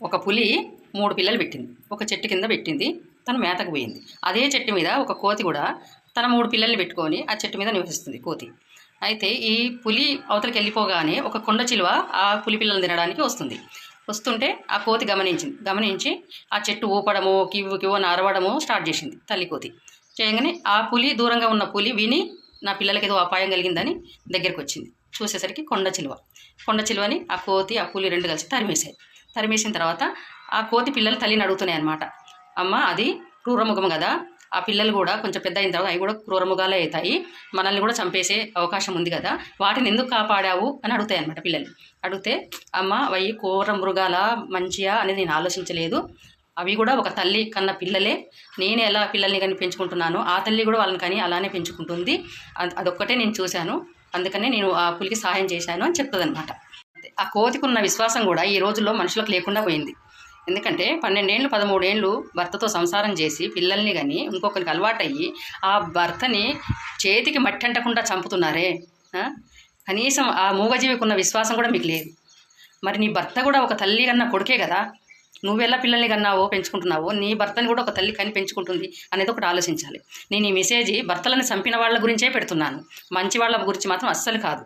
ఒక పులి 3 పిల్లలు పెట్టింది. ఒక చెట్టు కింద పెట్టింది. తను మేతకు పోయింది. అదే చెట్టు మీద ఒక కోతి కూడా తన 3 పిల్లల్ని పెట్టుకొని ఆ చెట్టు మీద నివసిస్తుంది కోతి. అయితే ఈ పులి అవతలకి వెళ్ళిపోగానే ఒక కొండ చిలువ ఆ పులి పిల్లల్ని తినడానికి వస్తుంటే ఆ కోతి గమనించి ఆ చెట్టు ఊపడము కివ్వు అని అరవడము స్టార్ట్ చేసింది తల్లి కోతి. చేయగానే ఆ పులి దూరంగా ఉన్న పులి విని నా పిల్లలకి ఏదో అపాయం కలిగిందని దగ్గరికి వచ్చింది. చూసేసరికి కొండ చిలువని ఆ కోతి ఆ పులి 2 కలిసి తరిమేసిన తర్వాత ఆ కోతి పిల్లలు తల్లిని అడుగుతున్నాయి అనమాట. అమ్మ అది క్రూరముఖం కదా, ఆ పిల్లలు కూడా కొంచెం పెద్ద అయిన తర్వాత అవి కూడా క్రూరముగాలే అవుతాయి, మనల్ని కూడా చంపేసే అవకాశం ఉంది కదా, వాటిని ఎందుకు కాపాడావు అని అడుగుతాయి అనమాట పిల్లలు. అడిగితే అమ్మ అవి క్రూర మృగాల మంచియా అనేది నేను ఆలోచించలేదు, అవి కూడా ఒక తల్లి కన్న పిల్లలే, నేను ఎలా పిల్లల్ని కానీ పెంచుకుంటున్నానో ఆ తల్లి కూడా వాళ్ళని కానీ అలానే పెంచుకుంటుంది, అదొక్కటే నేను చూశాను, అందుకనే నేను ఆ పులికి సహాయం చేశాను అని చెప్తుంది అనమాట. ఆ కోతికి ఉన్న విశ్వాసం కూడా ఈ రోజుల్లో మనుషులకు లేకుండా పోయింది. ఎందుకంటే 12 ఏళ్ళు 13 ఏళ్ళు భర్తతో సంసారం చేసి పిల్లల్ని కానీ ఇంకొకరికి అలవాటయ్యి ఆ భర్తని చేతికి మట్టి అంటకుండా చంపుతున్నారే, కనీసం ఆ మూగజీవికి ఉన్న విశ్వాసం కూడా మీకు లేదు. మరి నీ భర్త కూడా ఒక తల్లి కన్నా కొడుకే కదా, నువ్వెలా పిల్లల్ని కన్నావో పెంచుకుంటున్నావో నీ భర్తని కూడా ఒక తల్లి కని పెంచుకుంటుంది అనేది ఒకటి ఆలోచించాలి. నేను ఈ మెసేజ్ భర్తలను చంపిన వాళ్ళ గురించే పెడుతున్నాను, మంచి వాళ్ళ గురించి మాత్రం అస్సలు కాదు.